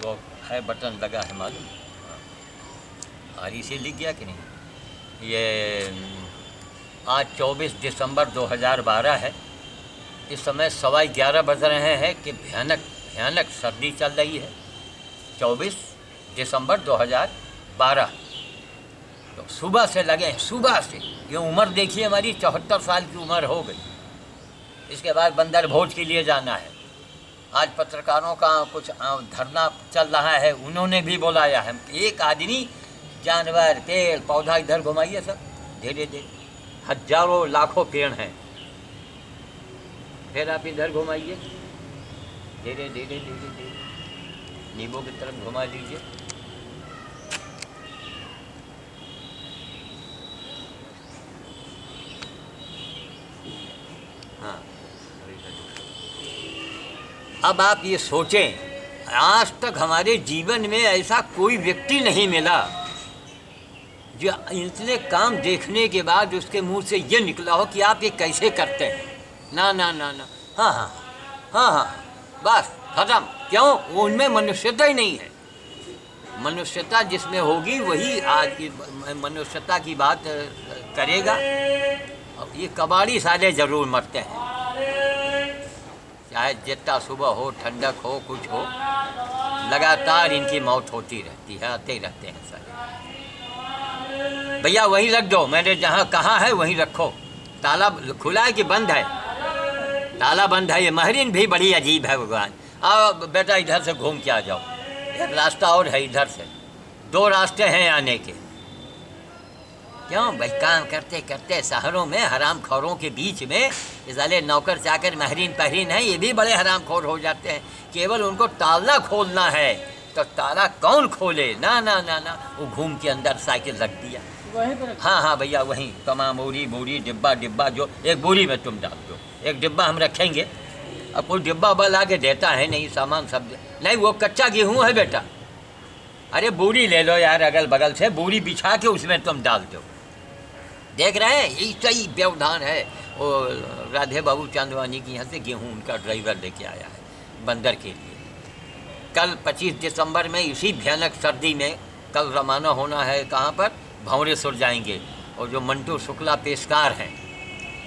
वो है बटन लगा है मालूम, और इसे लिख गया कि नहीं। ये आज 24 दिसंबर 2012 है। इस समय 11:15 बज रहे हैं कि भयानक भयानक सर्दी चल रही है। 24 दिसंबर 2012, तो सुबह से लगे हैं, सुबह से। ये उम्र देखिए, हमारी 74 साल की उम्र हो गई। इसके बाद बंदर भोज के लिए जाना है। आज पत्रकारों का कुछ धरना चल रहा है, उन्होंने भी बुलाया है। एक आदमी, जानवर, पेड़ पौधा इधर घुमाइए सब, धीरे धीरे, हजारों लाखों पेड़ हैं। फिर आप इधर घुमाइए, धीरे धीरे धीरे धीरे, नींबू की तरफ घुमा लीजिए। हाँ, अब आप ये सोचें, आज तक हमारे जीवन में ऐसा कोई व्यक्ति नहीं मिला जो इतने काम देखने के बाद उसके मुंह से ये निकला हो कि आप ये कैसे करते हैं। ना ना ना ना, हाँ हाँ हाँ हाँ, बस खत्म। क्यों? उनमें मनुष्यता ही नहीं है। मनुष्यता जिसमें होगी वही आज की मनुष्यता की बात करेगा। अब ये कबाड़ी साले ज़रूर मरते हैं, चाहे जितना सुबह हो, ठंडक हो, कुछ हो, लगातार इनकी मौत होती रहती है, आते रहते हैं सारे। भैया वहीं रख दो, मैंने जहाँ कहा है वहीं रखो। ताला खुला है कि बंद है? ताला बंद है। ये महरीन भी बड़ी अजीब है भगवान। आओ बेटा, इधर से घूम के आ जाओ, एक रास्ता और है इधर से, 2 रास्ते हैं आने के। क्यों भाई, काम करते करते शहरों में हराम खोरों के बीच में ये साले नौकर चाकर महरीन पहरीन हैं, ये भी बड़े हराम खोर हो जाते हैं। केवल उनको ताला खोलना है, तो ताला कौन खोले? ना ना ना ना, वो घूम के अंदर साइकिल रख दिया। हाँ हाँ भैया, वहीं तमाम बोरी डिब्बा डिब्बा, जो एक बोरी में तुम डाल दो, एक डिब्बा हम रखेंगे। अब कोई डिब्बा बल आके देता है नहीं, सामान सब नहीं। वो कच्चा गेहूँ है बेटा, अरे बोरी ले लो यार, अगल बगल से बोरी बिछा के उसमें तुम डाल दो। देख रहे हैं, यही सही व्यवधान है। वो राधे बाबू चांदवानी की यहाँ से गेहूँ उनका ड्राइवर लेके आया है बंदर के लिए। कल 25 दिसंबर में इसी भयानक सर्दी में कल रवाना होना है। कहाँ पर? भंवरेश्वर जाएंगे। और जो मंटू शुक्ला पेशकार हैं,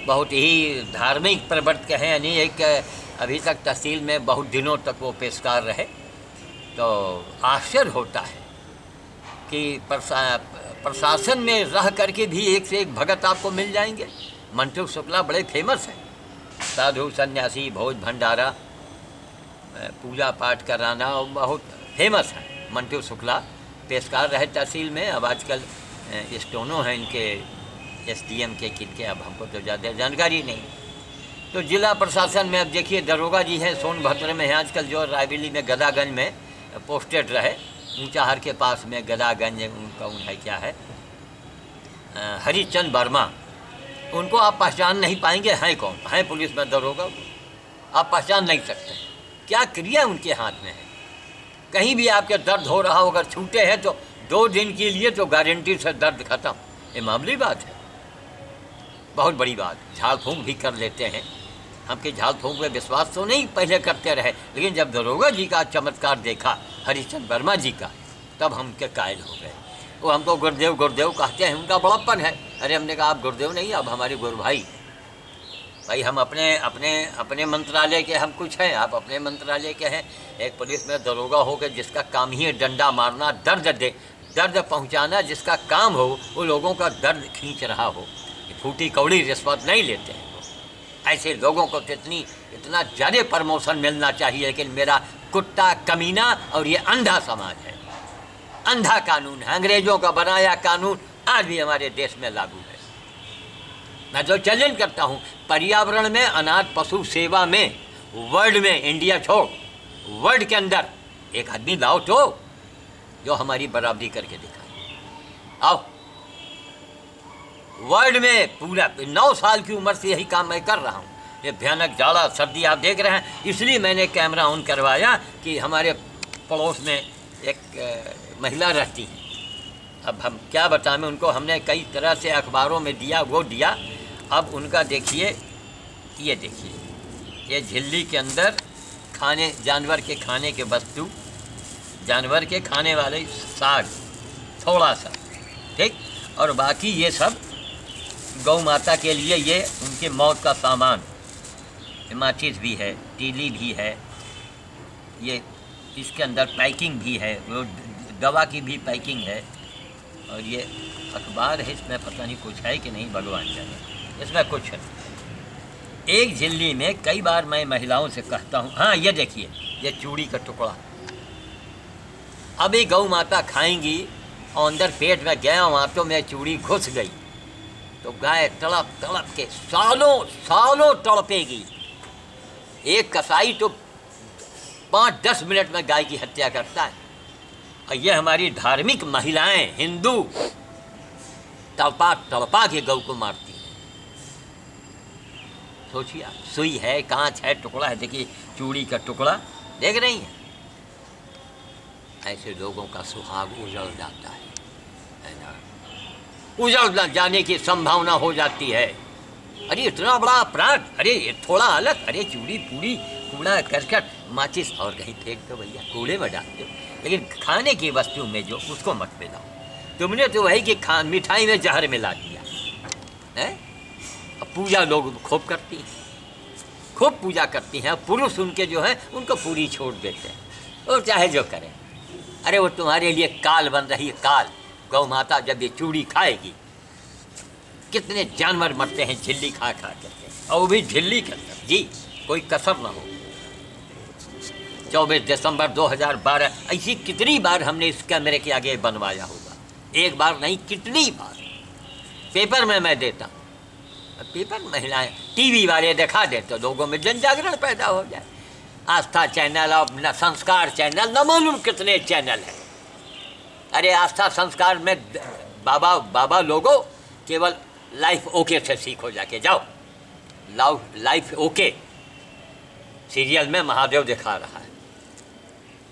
बहुत ही धार्मिक प्रवर्तक हैं, यानी एक अभी तक तहसील में बहुत दिनों तक वो पेशकार रहे। तो आश्चर्य होता है कि प्रशासन में रह करके भी एक से एक भगत आपको मिल जाएंगे। मंटू शुक्ला बड़े फेमस हैं, साधु सन्यासी, भोज भंडारा, पूजा पाठ कराना, बहुत फेमस है। मंटू शुक्ला पेशकार रहे तहसील में। अब आजकल स्टोनो हैं इनके SDM के, किनके, अब हमको तो ज़्यादा जानकारी नहीं। तो जिला प्रशासन में अब देखिए, दरोगा जी हैं सोनभद्र में हैं आजकल, जो रायबरेली में गदागंज में पोस्टेड रहे, ऊंचाहार के पास में गदागंज उनका है, क्या है, हरिचंद वर्मा। उनको आप पहचान नहीं पाएंगे, हैं कौन? हैं पुलिस में दरोगा, आप पहचान नहीं सकते। क्या क्रिया उनके हाथ में है। कहीं भी आपके दर्द हो रहा हो, अगर छूटे हैं तो 2 दिन के लिए तो गारंटी से दर्द खत्म। ये मामूली बात है, बहुत बड़ी बात। झाड़ फूंक भी कर लेते हैं। हमके झाड़ फूंक में विश्वास तो नहीं पहले करते रहे, लेकिन जब दरोगा जी का चमत्कार देखा, हरिचंद वर्मा जी का, तब हम के कायल हो गए। वो हमको गुरुदेव गुरुदेव कहते हैं, उनका बड़प्पन है। अरे हमने कहा आप गुरुदेव नहीं, आप हमारे गुरु भाई। हम अपने मंत्रालय के हम कुछ हैं, आप अपने मंत्रालय के हैं। एक पुलिस में दरोगा हो गए जिसका काम ही है डंडा मारना, दर्द पहुंचाना, जिसका काम हो वो लोगों का दर्द खींच रहा हो। फूटी कौड़ी रिश्वत नहीं लेते हैं वो। ऐसे लोगों को तो इतना ज़्यादा प्रमोशन मिलना चाहिए, लेकिन मेरा कुत्ता कमीना और ये अंधा समाज है, अंधा कानून है। अंग्रेज़ों का बनाया कानून आज भी हमारे देश में लागू है। मैं तो चैलेंज करता हूँ, पर्यावरण में, अनाथ पशु सेवा में, वर्ल्ड में, इंडिया छोड़, वर्ल्ड के अंदर एक आदमी लाओ तो जो हमारी बराबरी करके दिखाए। आओ, वर्ल्ड में पूरा 9 साल की उम्र से यही काम मैं कर रहा हूँ। ये भयानक जाड़ा सर्दी आप देख रहे हैं, इसलिए मैंने कैमरा ऑन करवाया कि हमारे पड़ोस में एक महिला रहती हैं। अब हम क्या बताएं उनको, हमने कई तरह से अखबारों में दिया, वो दिया। अब उनका देखिए, ये देखिए, ये झिल्ली के अंदर खाने, जानवर के खाने के वस्तु जानवर के खाने वाले साग थोड़ा सा, ठीक। और बाकी ये सब गौ माता के लिए, ये उनके मौत का सामान, माचिस भी है, तीली भी है, ये इसके अंदर पैकिंग भी है, वो दवा की भी पैकिंग है, और ये अखबार है, इसमें पता नहीं कुछ है कि नहीं, भगवान जाने, इसमें कुछ है। एक झिल्ली में कई बार मैं महिलाओं से कहता हूँ, हाँ ये देखिए, ये चूड़ी का टुकड़ा, अभी गौ माता खाएंगी और अंदर पेट में गया वहाँ तो मैं चूड़ी घुस गई तो गाय तड़प तड़प के सालों सालों तड़पेगी। एक कसाई तो 5-10 मिनट में गाय की हत्या करता है, और ये हमारी धार्मिक महिलाएं हिंदू तड़पा तड़पा के गौ को मारती हैं। सोचिए, सुई है, कांच है, टुकड़ा है, देखिए चूड़ी का टुकड़ा, देख रही हैं। ऐसे लोगों का सुहाग उजड़ जाता है ना, उजड़ जाने की संभावना हो जाती है। अरे इतना बड़ा अपराध, अरे ये थोड़ा अलग, अरे चूड़ी पूड़ी कूड़ा करकट माचिस और कहीं फेंक दो भैया, कूड़े में डाल दो, लेकिन खाने की वस्तु में जो उसको मत मिलाओ। तुमने तो वही कि मिठाई में जहर मिला दिया है। पूजा लोग खूब करती हैं, खूब पूजा करती हैं, पुरुष उनके जो है उनको पूरी छोड़ देते हैं, और चाहे जो करें। अरे वो तुम्हारे लिए काल बन रही है, काल। गौ माता जब ये चूड़ी खाएगी, कितने जानवर मरते हैं झिल्ली खा खा करके, और वो भी झिल्ली के अंदर जी, कोई कसर ना हो। 24 दिसंबर 2012 ऐसी कितनी बार हमने इस कैमरे के आगे बनवाया होगा, एक बार नहीं कितनी बार। पेपर में मैं देता, पेपर महिलाएं टीवी वाले दिखा देते, लोगों में जन जागरण पैदा हो जाए। आस्था चैनल और संस्कार चैनल, न मालूम कितने चैनल हैं। अरे आस्था संस्कार में बाबा लोगों केवल लाइफ ओके से सीखो, जाके जाओ। लाइफ ओके सीरियल में महादेव दिखा रहा है,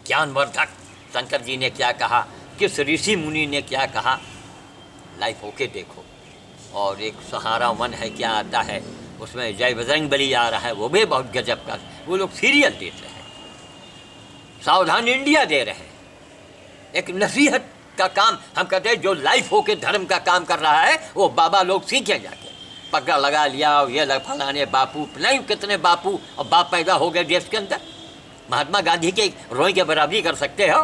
ज्ञानवर्धक शंकर जी ने क्या कहा, किस ऋषि मुनि ने क्या कहा, लाइफ ओके देखो। और एक सहारा वन है, क्या आता है उसमें, जय बजरंगबली आ रहा है, वो भी बहुत गजब का, वो लोग सीरियल देते हैं। सावधान इंडिया दे रहे हैं, एक नसीहत का काम हम कहते हैं। जो लाइफ होके धर्म का काम कर रहा है वो बाबा लोग सीखे जाके, पगड़ा लगा लिया, और ये फलाने बापू, नहीं कितने बापू और बाप पैदा हो गए देश के अंदर। महात्मा गांधी के रोई के बराबरी कर सकते हो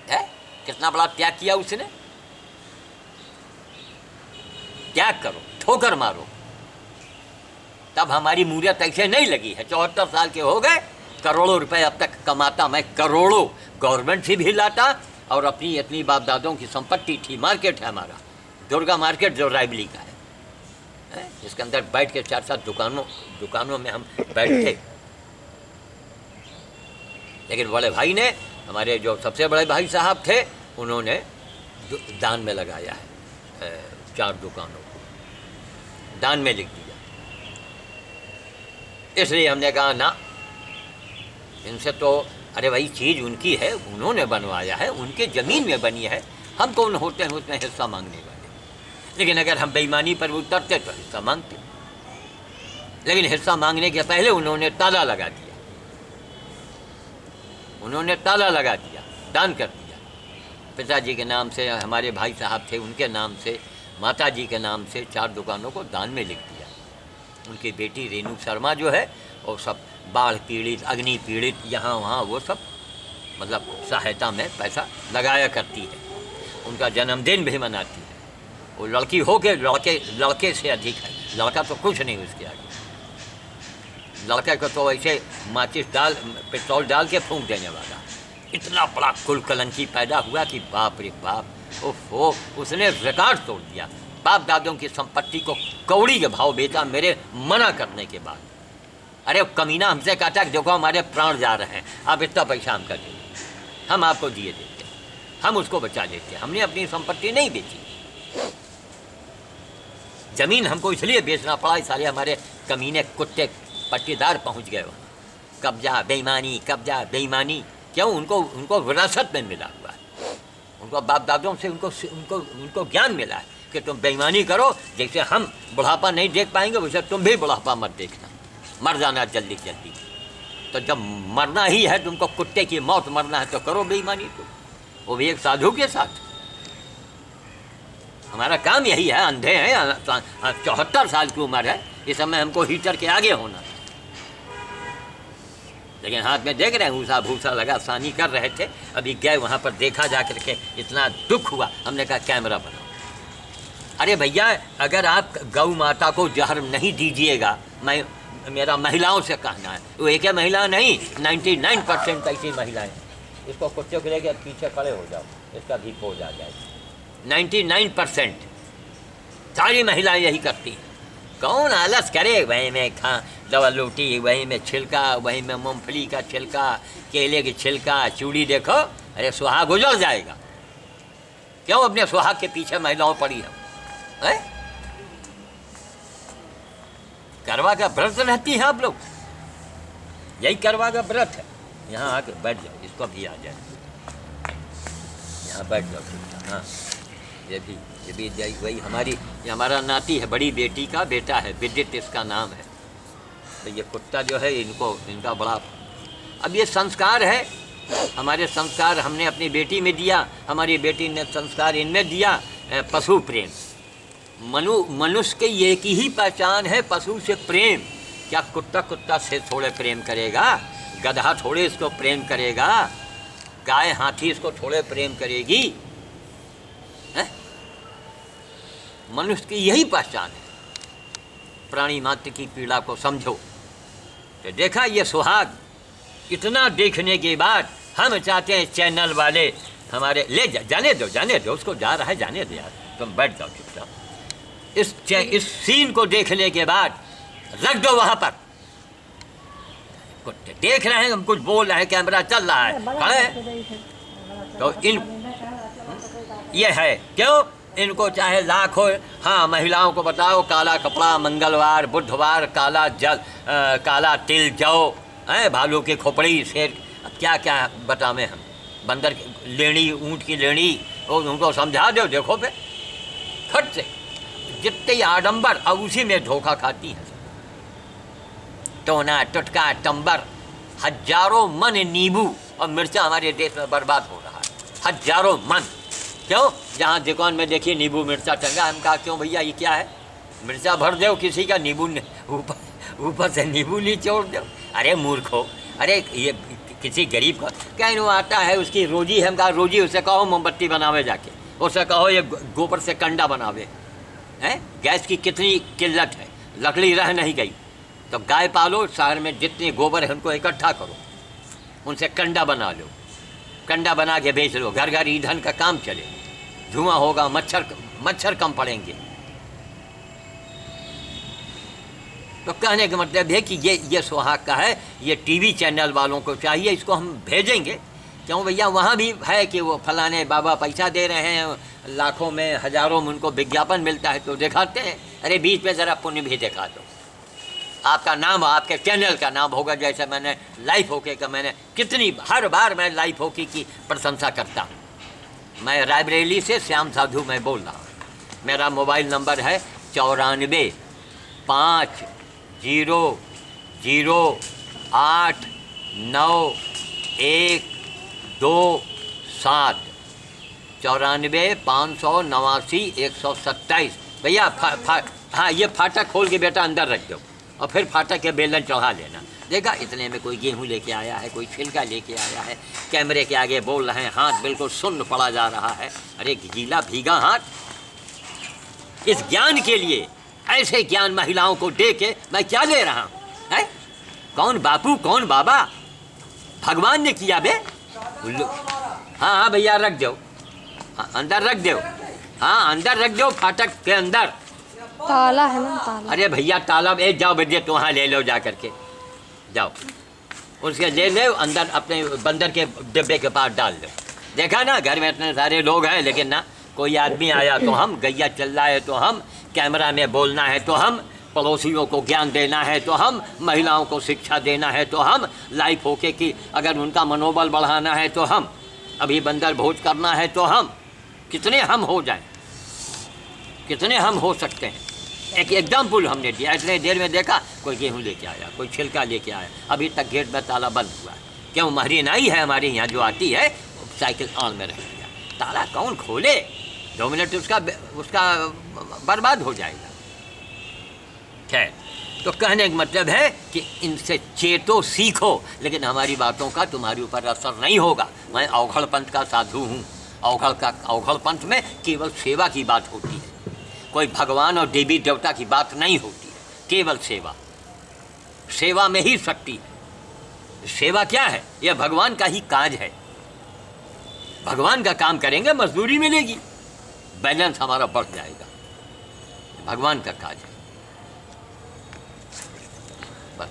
है? कितना बड़ा त्याग किया उसने। त्याग करो, ठोकर मारो, तब हमारी मूर्यत ऐसे नहीं लगी है। 74 साल के हो गए, करोड़ों रुपए अब तक कमाता मैं, करोड़ों गवर्नमेंट से भी लाता, और अपनी इतनी बाप दादों की संपत्ति थी। मार्केट है हमारा, दुर्गा मार्केट जो रायबली का है, जिसके अंदर बैठ के 4-7 दुकानों में हम बैठते। लेकिन बड़े भाई ने, हमारे जो सबसे बड़े भाई साहब थे, उन्होंने दान में लगाया है, 4 दुकानों को दान में लिख दिया। इसलिए हमने कहा ना, इनसे तो, अरे भाई चीज़ उनकी है, उन्होंने बनवाया है, उनके ज़मीन में बनी है, हम कौन होते हैं उसमें हिस्सा मांगने वाले। लेकिन अगर हम बेईमानी पर उतरते तो हिस्सा मांगते, लेकिन हिस्सा मांगने के पहले उन्होंने ताला लगा दिया, उन्होंने ताला लगा दिया, दान कर दिया। पिताजी के नाम से, हमारे भाई साहब थे उनके नाम से, माता जी के नाम से 4 दुकानों को दान में लिख दिया। उनकी बेटी रेणु शर्मा जो है, और सब बाढ़ पीड़ित, अग्नि पीड़ित, यहाँ वहाँ वो सब मतलब सहायता में पैसा लगाया करती है। उनका जन्मदिन भी मनाती है। वो लड़की हो के लड़के से अधिक है, लड़का तो कुछ नहीं उसके आगे। लड़के को तो ऐसे माचिस पेट्रोल डाल के फूंक देने वाला। इतना बड़ा कुल कलंकी पैदा हुआ कि बाप रे बाप, ओहो, उसने रिकॉर्ड तोड़ दिया। बाप दादों की संपत्ति को कौड़ी के भाव बेचा मेरे मना करने के बाद। अरे कमीना हमसे कहता है देखो हमारे प्राण जा रहे हैं, आप इतना पैसा हम कर देंगे, हम आपको दिए देते, हम उसको बचा लेते। हमने अपनी संपत्ति नहीं बेची, जमीन हमको इसलिए बेचना पड़ा, सारे हमारे कमीने कुत्ते पट्टीदार पहुंच गए वहाँ। कब्जा बेईमानी, कब्जा बेईमानी, क्यों? उनको विरासत में मिला हुआ है, उनको बाप दादों से उनको ज्ञान मिला है कि तुम बेईमानी करो, जैसे हम बुढ़ापा नहीं देख पाएंगे वैसे तुम भी बुढ़ापा मत देखना, मर जाना जल्दी जल्दी। तो जब मरना ही है, तुमको कुत्ते की मौत मरना है तो करो बेईमानी, तो वो भी एक साधु के साथ। हमारा काम यही है, अंधे हैं, 74 साल की उम्र है, इस समय हमको हीटर के आगे होना, लेकिन हाथ में देख रहे हैं ऊसा भूसा लगा, सानी कर रहे थे। अभी गए वहाँ पर, देखा जा कर के, इतना दुख हुआ, हमने कहा कैमरा बनाओ। अरे भैया, अगर आप गौ माता को जहर नहीं दीजिएगा, मेरा महिलाओं से कहना है, वो एक महिला नहीं, 99% ऐसी महिलाएं, इसको कुत्ते को लेकर पीछे खड़े हो जाओ, इसका भी खोज आ जाए। 99% सारी महिलाएं यही करती हैं। कौन आलस करे, वहीं में खा दवा रोटी, वहीं में छिलका, वहीं में मूंगफली का छिलका, केले की छिलका, चूड़ी देखो, अरे सुहाग उजड़ जाएगा। क्यों अपने सुहाग के पीछे महिलाओं पड़ी है? करवा का व्रत रहती है आप लोग, यही करवा का व्रत है। यहाँ आके बैठ जाओ, इसको भी आ जाए, यहाँ बैठ जाओ। हाँ, ये भी वही हमारी, ये हमारा नाती है, बड़ी बेटी का बेटा है, विदित इसका नाम है। तो ये कुत्ता जो है, इनका बड़ा, अब ये संस्कार है, हमारे संस्कार हमने अपनी बेटी में दिया, हमारी बेटी ने संस्कार इनमें दिया, पशु प्रेम। मनुष्य की एक ही पहचान है, पशु से प्रेम। क्या कुत्ता से थोड़े प्रेम करेगा? गधा थोड़े इसको प्रेम करेगा? गाय हाथी इसको थोड़े प्रेम करेगी? मनुष्य की यही पहचान है। प्राणी मात्र की पीड़ा को समझो। तो देखा ये सुहाग, इतना देखने के बाद हम चाहते हैं चैनल वाले हमारे ले जाने दो, उसको जा रहा है, जाने दो यार, तुम बैठ जाओ चुपचाप। इस सीन को देखने के बाद रख दो वहाँ पर। कुत्ते देख रहे हैं, हम कुछ बोल रहे हैं, कैमरा चल रहा है, तो ये है क्यों? इनको चाहे लाख हो। हाँ, महिलाओं को बताओ, काला कपड़ा, मंगलवार बुधवार, काला जल, काला तिल, जौ, भालू की खोपड़ी, शेर, अब क्या क्या बतावें हम। बंदर की लेनी, ऊँट की लेनी, उनको समझा दो, देखो पे खट से जितने आडंबर, अब उसी में धोखा खाती हैं। टोना टुटका टंबर, हजारों मन नींबू और मिर्चा हमारे देश में बर्बाद हो रहा है, हजारों मन। क्यों? जहाँ दुकान में देखिए नींबू मिर्चा टंगा, हम कहा क्यों भैया ये क्या है? मिर्चा भर दो किसी का, नींबू ऊपर से नींबू नहीं छोड़ दो। अरे मूर्खो, अरे ये किसी गरीब का कहीं वो आता है, उसकी रोजी है, हम कहा रोजी, उसे कहो मोमबत्ती बनावे जाके, उसे कहो ये गोबर से कंडा बनावे। हैं, गैस की कितनी किल्लत है, लकड़ी रह नहीं गई, तो गाय पालो, शहर में जितने गोबर है उनको इकट्ठा करो, उनसे कंडा बना लो, कंडा बना के बेच लो, घर घर ईंधन का काम चले, धुआं होगा, मच्छर कम पड़ेंगे। तो कहने का मतलब है कि ये सुहाग का है, ये टीवी चैनल वालों को चाहिए, इसको हम भेजेंगे। क्यों भैया? वहाँ भी है कि वो फलाने बाबा पैसा दे रहे हैं, लाखों में हजारों में उनको विज्ञापन मिलता है, तो दिखाते हैं। अरे बीच में ज़रा पुण्य भी दिखा दो, आपका नाम, आपके चैनल का नाम होगा। जैसे मैंने लाइफ हॉकी का, मैंने कितनी हर बार मैं लाइफ हॉकी की प्रशंसा करता हूँ। मैं रायबरेली से श्याम साधु मैं बोल रहा हूँ। मेरा मोबाइल नंबर है 9450089127 94598127। भैया हाँ, ये फाटक खोल के बेटा अंदर रख दो और फिर फाटक के बेलन चढ़ा लेना। देखा, इतने में कोई गेहूं लेके आया है, कोई छिलका लेके आया है, कैमरे के आगे बोल रहे हैं, हाथ बिल्कुल सुन्न पड़ा जा रहा है। अरे गीला भीगा हाथ। इस ज्ञान के लिए, ऐसे ज्ञान महिलाओं को दे के मैं क्या ले रहा हूँ? है कौन बापू, कौन बाबा? भगवान ने किया बे। हाँ भैया रख दो, अंदर रख दो, हाँ अंदर रख दो, फाटक के अंदर ताला है ना, ताला। अरे भैया ताला, जाओ भैया तो वहाँ ले लो, जा करके जाओ, उसके ले लो अंदर, अपने बंदर के डिब्बे के पास डाल दो। देखा ना, घर में इतने सारे लोग हैं, लेकिन ना कोई आदमी आया तो हम, गैया चल रहा है तो हम, कैमरा में बोलना है तो हम, पड़ोसियों को ज्ञान देना है तो हम, महिलाओं को शिक्षा देना है तो हम, लाइफ होके कि अगर उनका मनोबल बढ़ाना है तो हम, अभी बंदर भोज करना है तो हम, कितने हम हो जाएं, कितने हम हो सकते हैं। एक एग्जाम्पल हमने दिया। इतने देर में देखा कोई गेहूँ लेके आया, कोई छिलका लेके आया, अभी तक गेट में ताला बंद हुआ है। क्यों? महरीन आई है हमारे यहाँ जो आती है, साइकिल ऑन में रह गया, ताला कौन खोले? 2 मिनट उसका बर्बाद हो जाएगा। खैर, तो कहने का मतलब है कि इनसे चेतो सीखो, लेकिन हमारी बातों का तुम्हारे ऊपर असर नहीं होगा। मैं अवघड़ पंथ का साधु हूँ। अवघड़ पंथ में केवल सेवा की बात होती है, कोई भगवान और देवी देवता की बात नहीं होती है, केवल सेवा। सेवा में ही शक्ति है। सेवा क्या है? यह भगवान का ही काज है। भगवान का काम करेंगे, मजदूरी मिलेगी, बैलेंस हमारा बढ़ जाएगा। भगवान का काज है। बस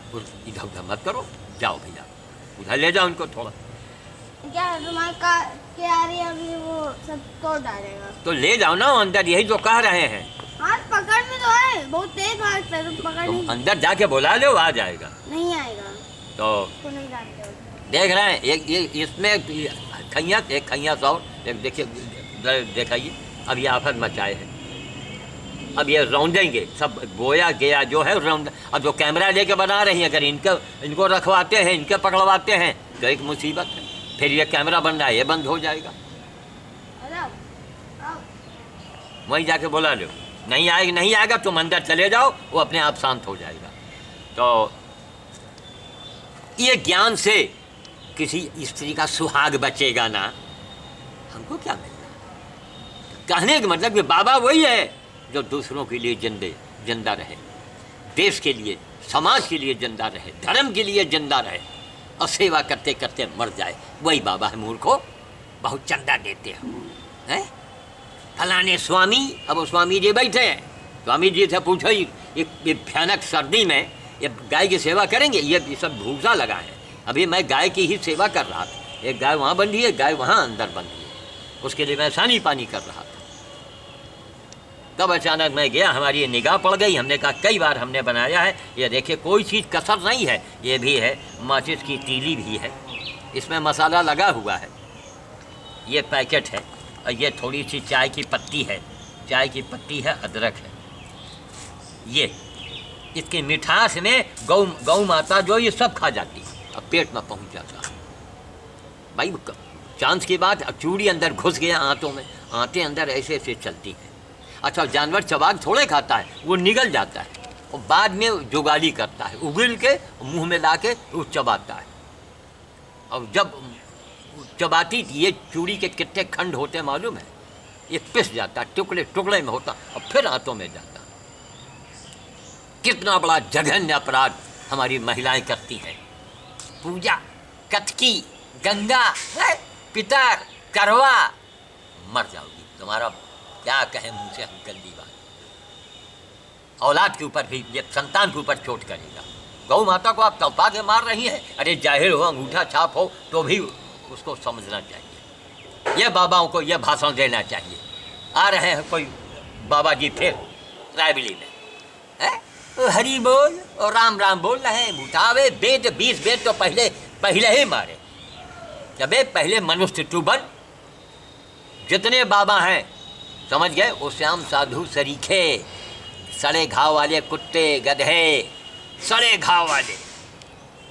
इधर उधर मत करो, जाओ भैया उधर ले जाओ उनको थोड़ा। क्या तुम्हारे के आ रही है अभी, वो सब तोड़ डालेगा। तो ले जाओ ना अंदर, यही तो कह रहे हैं। हाथ पकड़ में तो है, बहुत तेज भागता है, तुम पकड़ तुम नहीं। अंदर जाके बुला लो, आ जाएगा। नहीं आएगा तो तो नहीं जानते हो। देख रहे हैं ये इसमें खैया, एक खैया और एक देखिए, दिखाइए। अब ये आफत मचाए हैं, अब ये रौंदेंगे सब। बोया गया जो है रौंद। अब जो कैमरा लेके बना रही हैं, अगर इनको रखवाते हैं, इनके पकड़वाते हैं तो एक मुसीबत है। फिर ये कैमरा बन रहा है, ये बंद हो जाएगा। वहीं जाके बुला लो। नहीं आएगा तुम अंदर चले जाओ, वो अपने आप शांत हो जाएगा। तो ये ज्ञान से किसी स्त्री का सुहाग बचेगा ना, हमको क्या मिलेगा? कहने का मतलब कि बाबा वही है जो दूसरों के लिए जिंदा रहे, देश के लिए, समाज के लिए जिंदा रहे, धर्म के लिए जिंदा रहे, और सेवा करते करते मर जाए। वही बाबा है। मूर्खों, बहुत चंदा देते हैं। फलाने स्वामी, अब वो स्वामी जी बैठे हैं, स्वामी जी से पूछो ये भयानक सर्दी में ये गाय की सेवा करेंगे? ये सब भूसा लगा है। अभी मैं गाय की ही सेवा कर रहा था। एक गाय वहाँ बंधी है, गाय वहाँ अंदर बंधी है, उसके लिए मैं सानी पानी कर रहा था। तब अचानक मैं गया, हमारी ये निगाह पड़ गई। हमने कहा कई बार हमने बनाया है, ये देखिए कोई चीज़ कसर नहीं है। ये भी है, माचिस की तीली भी है, इसमें मसाला लगा हुआ है, ये पैकेट है, और ये थोड़ी सी चाय की पत्ती है, चाय की पत्ती है, अदरक है। ये इसकी मिठास में गौ माता जो ये सब खा जाती है, अब पेट में पहुंच जाता है। भाई चांस की बात, चूड़ी अंदर घुस गया आंतों में, आंतें अंदर ऐसे ऐसे चलती हैं। अच्छा, जानवर चबाक थोड़े खाता है, वो निगल जाता है और बाद में जुगाली करता है, उगल के मुंह में ला के वो चबाता है। और जब चबाती ये चूड़ी के कितने खंड होते हैं मालूम है? ये पिस जाता है, टुकड़े टुकड़े में होता और फिर हाथों में जाता। कितना बड़ा जघन्य अपराध हमारी महिलाएं करती हैं। पूजा, कतकी, गंगा, पितर, करवा, मर जाओगी। तुम्हारा क्या कहें मुंह से हम गंदी बात। औलाद के ऊपर भी, ये संतान के ऊपर चोट करेगा। गौ माता को आप तड़पा के मार रही हैं। अरे जाहिर हो, अंगूठा छाप हो तो भी उसको समझना चाहिए। ये बाबाओं को ये भाषण देना चाहिए। आ रहे हैं कोई बाबा जी फिर रायबली में, हरी बोल और राम राम बोल रहे हैं। उठावे वेद 20 वेद तो पहले ही मारे। जब पहले मनुष्य तू बन। जितने बाबा हैं समझ गए, वो श्याम साधु सरीखे, सड़े घाव वाले कुत्ते गधे, सड़े घाव वाले,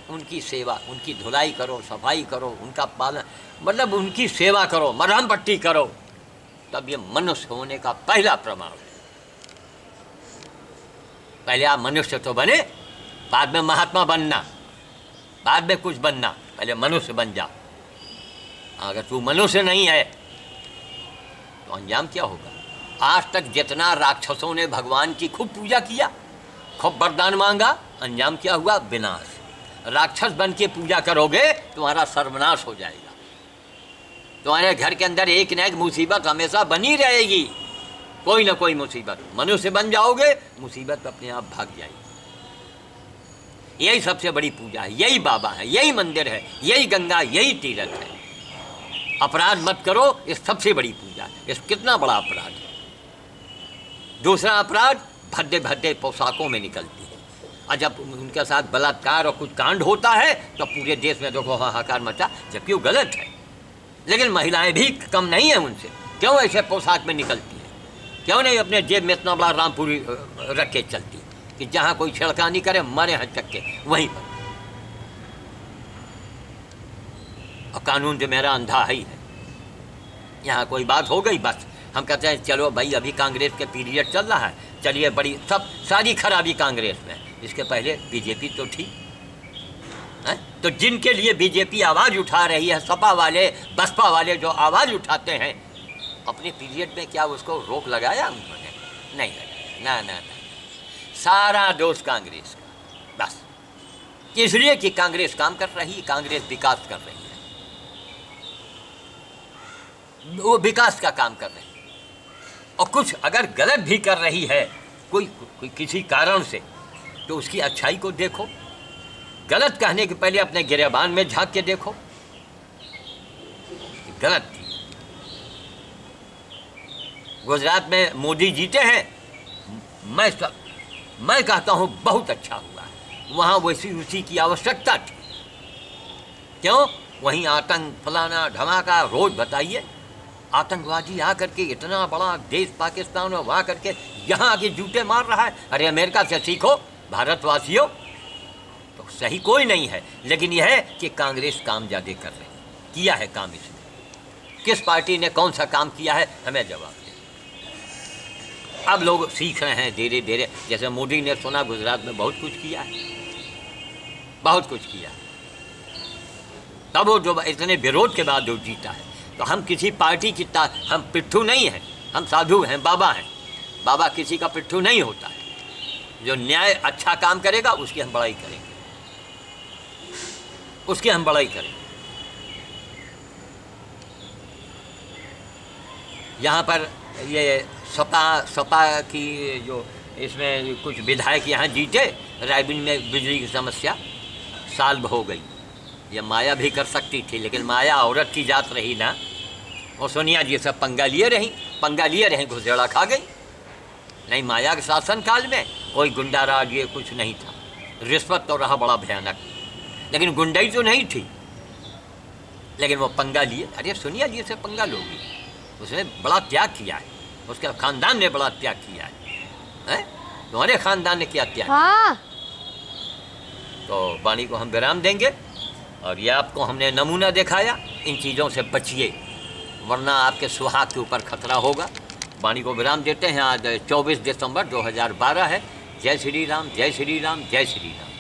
उनकी सेवा, उनकी धुलाई करो, सफाई करो, उनका पालन, मतलब उनकी सेवा करो, मरहम पट्टी करो, तब ये मनुष्य होने का पहला प्रमाण है। पहले आप मनुष्य तो बने, बाद में महात्मा बनना, बाद में कुछ बनना, पहले मनुष्य बन जा। अगर तू मनुष्य नहीं है तो अंजाम क्या होगा? आज तक जितना राक्षसों ने भगवान की खूब पूजा किया, खूब वरदान मांगा, अंजाम क्या हुआ? विनाश। राक्षस बन के पूजा करोगे तुम्हारा सर्वनाश हो जाएगा। तुम्हारे घर के अंदर एक न एक मुसीबत हमेशा बनी रहेगी, कोई ना कोई मुसीबत। मनुष्य बन जाओगे, मुसीबत अपने आप भाग जाएगी। यही सबसे बड़ी पूजा है, यही बाबा है, यही मंदिर है, यही गंगा, यही तीर्थ है। अपराध मत करो, ये सबसे बड़ी पूजा है। ये कितना बड़ा अपराध है। दूसरा अपराध, भद्दे भद्दे पोशाकों में निकलती है, और जब उनके साथ बलात्कार और कुछ कांड होता है तो पूरे देश में देखो हाहाकार मचा, जबकि वो गलत है। लेकिन महिलाएं भी कम नहीं है उनसे। क्यों ऐसे पोशाक में निकलती हैं? क्यों नहीं अपने जेब में इतना बड़ा रामपुरी रख के चलती कि जहाँ कोई छिड़कानी करे मारे हाथ चक्के वहीं पर। और कानून जो मेरा अंधा ही है, यहाँ कोई बात हो गई बस हम कहते हैं चलो भाई अभी कांग्रेस के पीरियड चल रहा है, चलिए बड़ी सब सारी खराबी कांग्रेस में। इसके पहले बीजेपी तो थी है? तो जिनके लिए बीजेपी आवाज़ उठा रही है, सपा वाले बसपा वाले जो आवाज़ उठाते हैं, अपने पीरियड में क्या उसको रोक लगाया उन्होंने? नहीं लगाया, ना ना ना। सारा दोष कांग्रेस का, बस इसलिए कि कांग्रेस काम कर रही है, कांग्रेस विकास कर रही है, वो विकास का काम कर रही है। और कुछ अगर गलत भी कर रही है कोई किसी कारण से, तो उसकी अच्छाई को देखो। गलत कहने के पहले अपने गिरेबान में झांक के देखो, गलत थी। गुजरात में मोदी जीते हैं, मैं कहता हूँ बहुत अच्छा हुआ। वहाँ वैसी उसी की आवश्यकता थी। क्यों? वहीं आतंक फलाना धमाका रोज बताइए, आतंकवादी आकर के इतना बड़ा देश पाकिस्तान में वहाँ करके यहाँ आके जूते मार रहा है। अरे अमेरिका से सीखो भारतवासियों। तो सही कोई नहीं है, लेकिन यह है कि कांग्रेस काम ज़्यादा कर रही, किया है काम इसने। किस पार्टी ने कौन सा काम किया है हमें जवाब दे। अब लोग सीख रहे हैं धीरे धीरे। जैसे मोदी ने सुना गुजरात में बहुत कुछ किया है, बहुत कुछ किया, तब वो जो इतने विरोध के बाद जो जीता है। तो हम किसी पार्टी की हम पिट्ठू नहीं हैं, हम साधु हैं, बाबा हैं। बाबा किसी का पिट्ठू नहीं होता है। जो न्याय अच्छा काम करेगा उसकी हम बड़ाई करेंगे, उसकी हम बड़ाई करेंगे। यहाँ पर ये सपा की जो इसमें कुछ विधायक यहाँ जीते, रायबीन में बिजली की समस्या साल हो गई। ये माया भी कर सकती थी, लेकिन माया औरत की जात रही ना। और सोनिया जी सब पंगा लिए रहीं, घुसेड़ा खा गई। नहीं, माया के शासन काल में कोई गुंडाराज ये कुछ नहीं था। रिश्वत तो रहा बड़ा भयानक, लेकिन गुंडाई तो नहीं थी। लेकिन वो पंगा लिए। अरे सोनिया जी से पंगा लोगी, उसने बड़ा त्याग किया है, उसके खानदान ने बड़ा त्याग किया है। तुम्हारे खानदान ने क्या त्याग? हाँ। तो वाणी को हम विराम देंगे, और ये आपको हमने नमूना दिखाया। इन चीज़ों से बचिए, वरना आपके सुहाग के ऊपर खतरा होगा। वाणी को विराम देते हैं। आज 24 दिसंबर 2012 है। जय श्री राम, जय श्री राम, जय श्री राम।